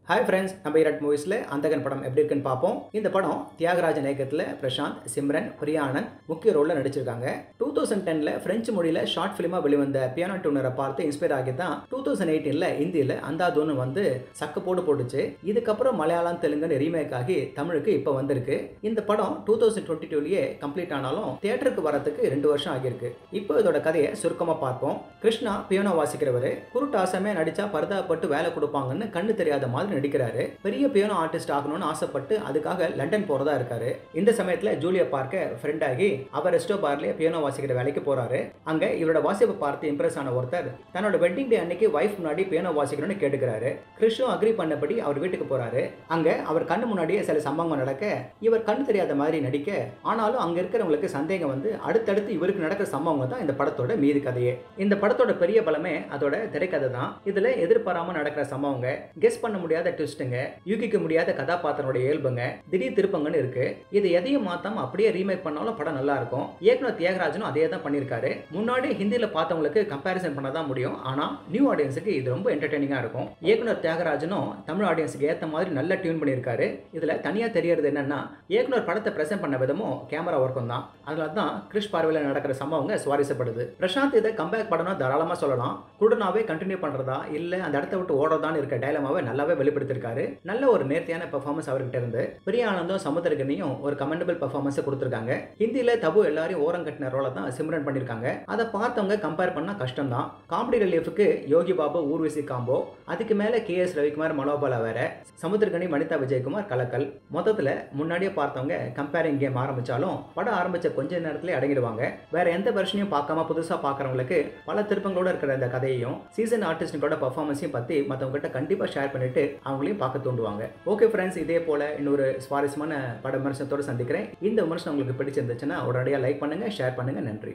Hi friends, நம்ம இரட் மூவிஸில் அந்தகன் படம் எப்படி இருக்குன்னு பார்ப்போம். இந்த படம் தியாகராஜன் இயக்கத்தில் பிரசாந்த், சிம்ரன், பிரியானந்த் முக்கிய ரோலில் நடிச்சிருக்காங்க. 2010ல் பிரெஞ்சு மொழியில் ஷார்ட் ஃபிலிமாக வெளிவந்த பியானோ டியூனரை பார்த்து இன்ஸ்பயர் ஆகி தான் 2018ல் ஹிந்தியில் அந்தாதூன்னு வந்து சக்க போட்டுச்சு. இதுக்கப்புறம் மலையாளம், தெலுங்குன்னு ரீமேக் ஆகி தமிழுக்கு இப்போ வந்திருக்கு. இந்த படம் 2022லேயே கம்ப்ளீட் ஆனாலும் தியேட்டருக்கு வரதுக்கு 2 வருஷம் ஆகியிருக்கு. இப்போ இதோட கதையை சுருக்கமாக பார்ப்போம். கிருஷ்ணா பியானோ வாசிக்கிறவர் குருட்டாசமே நடிச்சா பரிதாபப்பட்டு வேலை கொடுப்பாங்கன்னு கண்ணு தெரியாத மாதிரி நடிக்கிறாரு. பெரிய பியானோ ஆர்டிஸ்ட் ஆகணும்னு ஆசைப்பட்டு அதுக்காக லண்டன் போறதா இருக்காரு. இந்த சமயத்துல ஜூலியா பார்க்க ஃப்ரெண்ட் ஆகி அவர் ரெஸ்டோ பார்லயே பியானோ வாசிக்கிற வேலைக்கு போறாரு. அங்க இவரோட வாசிப்பை பார்த்து இம்ப்ரெஸ் ஆன ஒருத்தர் தன்னோட வெட்டிங் டே அன்னைக்கு வைஃப் முன்னாடி பியானோ வாசிக்கணும்னு கேட்டுக்கிறாரு. கிறிஷும் அக்ரி பண்ணபடி அவர் வீட்டுக்கு போறாரு. அங்க அவர் கண்ணு முன்னாடியே சில சம்பவங்கள் நடக்க இவர் கண்ணு தெரியாத மாதிரி நடிக்க, ஆனாலும் அங்க இருக்கிறவங்களுக்கு சந்தேகம் வந்து அடுத்தடுத்து இவருக்கு நடக்கிற சம்பவங்கள் தான் இந்த படத்தோட மீதி கதையே. இந்த படத்தோட பெரிய பலமே அதோட திரைக்கதை தான். இதுல எதிர்பாராம நடக்கிற சம்பவங்க, கெஸ் பண்ண முடியாத ட்விஸ்ட்டுங்க, யூகிக்க முடியாத கதாபாத்திரோட இயல்புங்க, திடீர் திருப்பங்கன்னு இருக்கு. இது எதையும் மாத்தாம அப்படியே ரீமேக் பண்ணாலும் படம் நல்லா இருக்கும். இயக்குனர் தியாகராஜனும் அதே தான் பண்ணியிருக்காரு. முன்னாடி ஹிந்தியில பார்த்தவங்களுக்கு கம்பேரிசன் பண்ண தான் முடியும். ஆனா நியூ ஆடியன்ஸுக்கு இது ரொம்ப என்டர்டெய்னிங்கா இருக்கும். இயக்குனர் தியாகராஜனும் தமிழ் ஆடியன்ஸுக்கு ஏற்ற மாதிரி நல்ல டியூன் பண்ணியிருக்காரு. இதுல தனியா தெரியறது என்னன்னா, இயக்குனர் படத்தை பிரசன்ட் பண்ண விதமும் கேமரா ஒர்க்கும் தான். அதனால தான் கிறிஷ் பார்வையில் நடக்கிற சம்பவங்க சுவாரஸ்யப்படுது. பிரசாந்த் இதை கம்பேக் படம்னா தாராளமா சொல்லலாம். குருடனாவே கண்டினியூ பண்றதா இல்ல அந்த இடத்த விட்டு ஓடுறதான்னு இருக்க டைலமாவை நல்லாவே வெளிப்படுத்திருக்காரு. நல்ல ஒரு நேர்த்தியான பெர்ஃபார்மன்ஸ் அவர்கிட்ட இருந்து. பிரியானந்தும் சமுத்திரகனியும் ஒரு கமெண்டபிள் பெர்ஃபார்மன்ஸ் கொடுத்திருக்காங்க. ஹிந்தியில தபு எல்லாரையும் ஓரம் கட்டின ரோலை தான் சிம்ரன் பண்ணிருக்காங்க. அதை பார்த்தவங்க கம்பேர் பண்ணா கஷ்டம் தான். காமெடி ரிலீஃபுக்கு யோகி பாபு, ஊர்வசி காம்போ, அதுக்கு மேல KS ரவிக்குமார், மனோபாலா வேற, சமுத்திரகனி, வனிதா விஜயகுமார் கலக்கல். மொத்தத்துல முன்னாடியே பார்த்தவங்க கம்பேரிங் கேம் ஆரம்பிச்சாலும் படம் ஆரம்பிச்ச கொஞ்ச நேரத்திலே அடங்கிடுவாங்க. வேற எந்த வெர்ஷனையும் பார்க்காம புதுசா பார்க்கறவங்களுக்கு பல திருப்பங்களோட இருக்கிற இந்த கதையையும் சீசன் ஆர்டிஸ்டோட பெர்ஃபார்மன்ஸையும் பத்தி மற்றவங்க கிட்ட கண்டிப்பா ஷேர் பண்ணிட்டு அவங்களையும் பார்க்க தூண்டுவாங்க. ஓகே ஃப்ரெண்ட்ஸ், இதே போல இன்னொரு சுவாரஸ்யமான பட விமர்சனத்தோடு சந்திக்கிறேன். இந்த விமர்சனம் உங்களுக்கு பிடிச்சிருந்துச்சுன்னா உடனடியாக லைக் பண்ணுங்க, ஷேர் பண்ணுங்க. நன்றி.